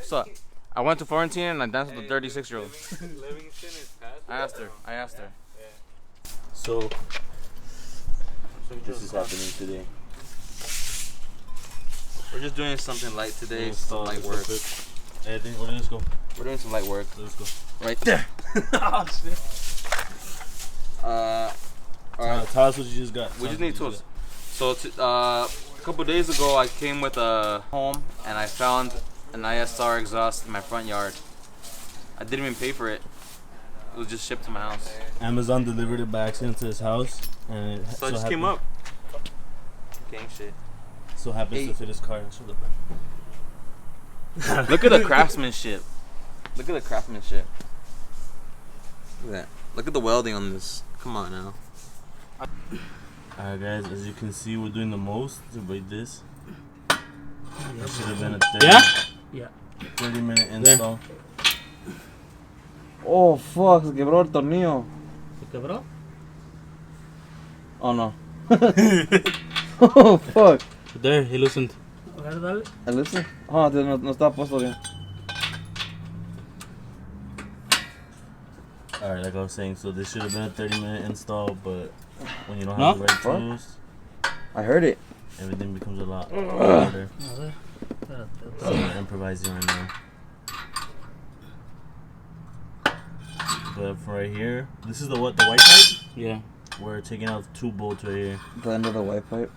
So, I went to Florentine and I danced with a 36-year-old. Livingston is past. I asked her. Yeah. So this is happening today. We're just doing something light today, some light work. Hey, let's go. We're doing some light work. Let's go. Right there. Oh shit. Alright. Tell us what you just got. We just need tools. So, a couple days ago, I came with a home and I found an ISR exhaust in my front yard. I didn't even pay for it. It was just shipped to my house. Amazon delivered it by accident to his house, and it So it just came up. Gang shit. So happens to fit his car. Look at the craftsmanship. Look at the craftsmanship. Look at that. Look at the welding on this. Come on now. Alright guys, as you can see, we're doing the most to break this. It should have been a 30-minute install. Oh fuck, se quebró el tornillo. ¿Se quebró? Oh no. Oh fuck. There, he loosened. A ver, dale. ¿El listen? Oh, no estaba puesto bien. Alright, like I was saying, so this should have been a 30-minute install, but when you don't have the right tools, I heard it. everything becomes a lot harder. A ver. Espérate. So we're improvising right now. But from right here, this is the white pipe? Yeah. We're taking out 2 bolts right here. The end of the white pipe.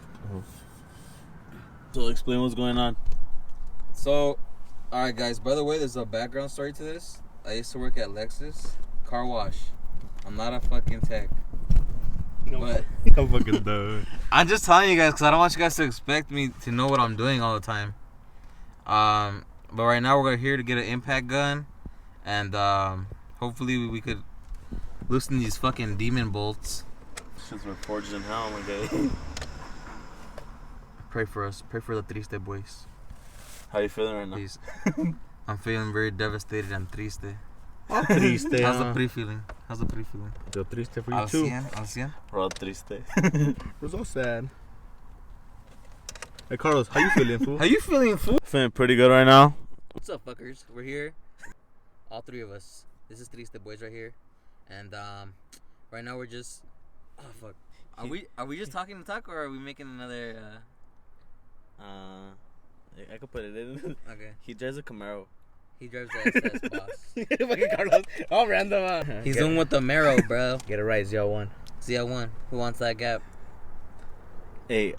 So explain what's going on. So, alright guys, by the way, there's a background story to this. I used to work at Lexus car wash. I'm not a fucking tech. But I'm fucking done. I'm just telling you guys because I don't want you guys to expect me to know what I'm doing all the time. But right now we're here to get an impact gun, and hopefully we could loosen these fucking demon bolts. Since we're forged in hell, my guy. Pray for us. Pray for the triste boys. How you feeling right now? Please. I'm feeling very devastated and triste. Triste. How's the pre-feeling? Yo triste for you Al too. 100, al 100. We're all triste. We're so sad. Hey Carlos, how you feeling, fool? How you feeling, fool? Feeling pretty good right now. What's up, fuckers? We're here. All 3 of us. This is Triste Boys right here. And right now we're just... Oh, fuck. Are we just talking to talk, or are we making another... I could put it in. Okay. He drives a Camaro. He drives the SS boss. Fucking Carlos, all random. He's in with the Marrow, bro. Get it right, ZL1. ZL1. Who wants that gap? Hey,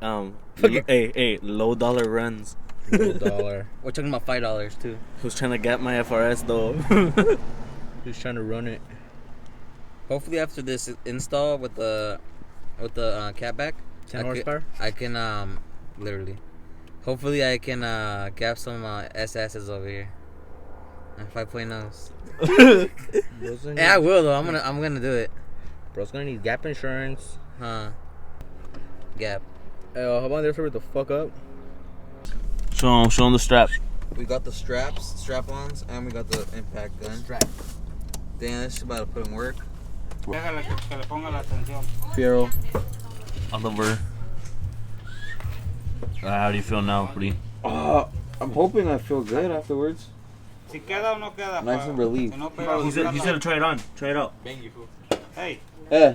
hey, low dollar runs. $1. We're talking about $5 too. Who's trying to gap my FRS though? Who's trying to run it? Hopefully after this install with the cutback, 10 horsepower? I can literally. Hopefully I can gap some SS's over here. And 5.0s. Yeah, I will though. I'm gonna do it. Bro's gonna need gap insurance. Huh. Gap. Hey, how about there for the fuck up? Show him the strap. We got the strap-ons, and we got the impact gun. Strap. Damn, this shit about to put in work. Fiero. Oliver. How do you feel now, buddy? I'm hoping I feel good afterwards. Nice and relieved. He said to try it on. Try it out. Hey. Yeah.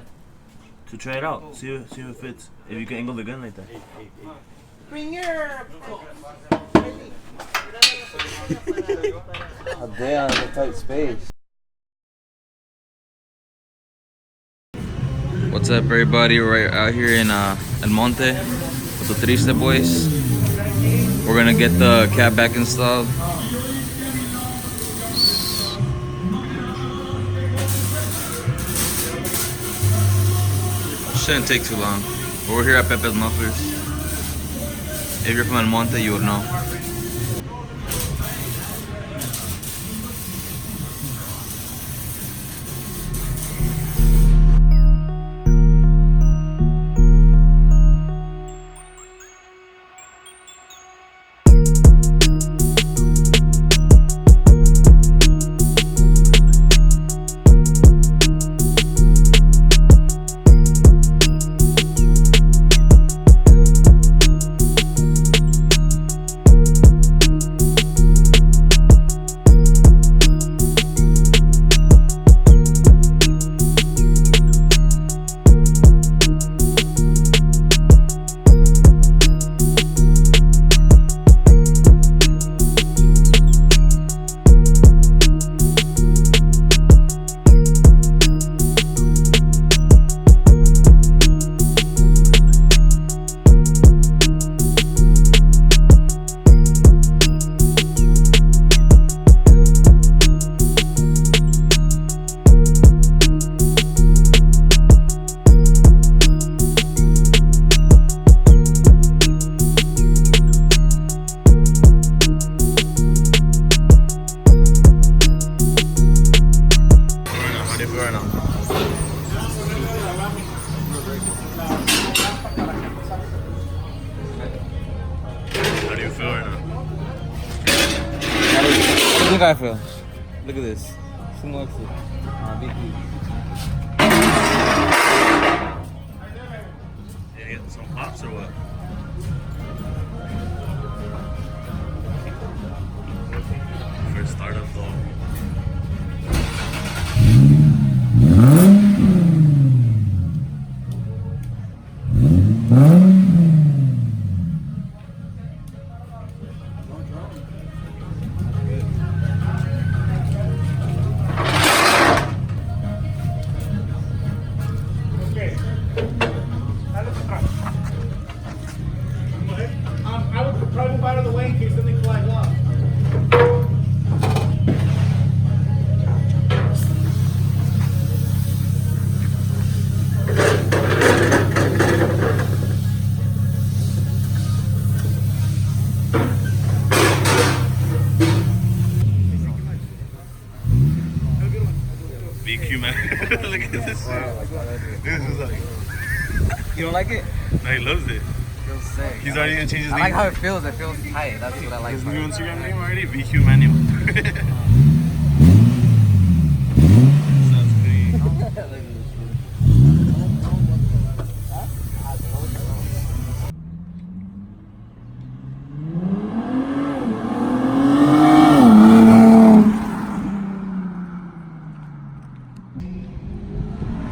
To try it out. See if it fits. If you can angle the gun like that. Bring your... Oh, damn, it's a tight space. What's up, everybody? We're out here in El Monte with the Triste Boys. We're gonna get the cutback installed. Shouldn't take too long. But we're here at Pepe's Mufflers. If you're from El Monte, you would know. look how I feel. Look at this. Sumo exit. BP. Yeah, some pops or what? First startup though. I would probably move out of the way in case something flags off. BQ man. Look at this. This is like. You don't like it? No, he loves it. Feels sick. He's already gonna change his I name. like how it feels. It feels tight. That's what I like. His about new it. Instagram name already? BQ Manual. Sounds clean.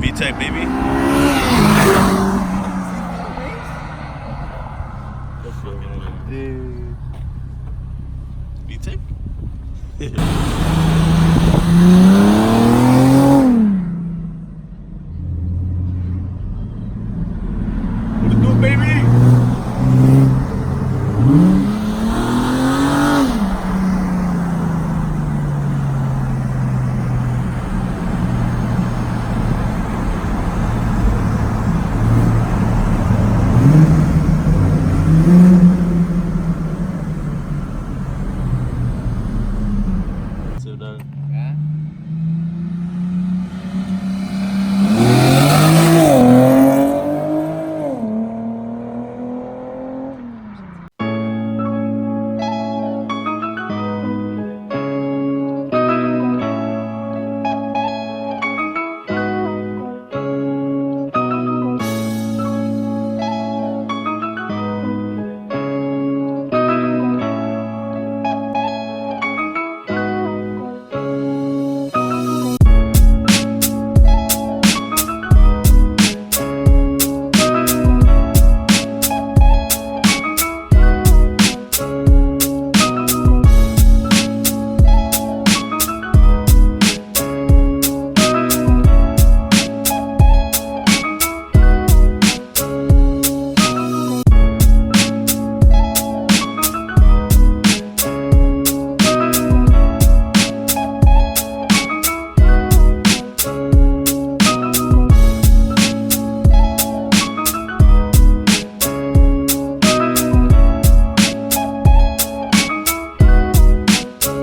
V-Tech, baby. Dude. V-Tech?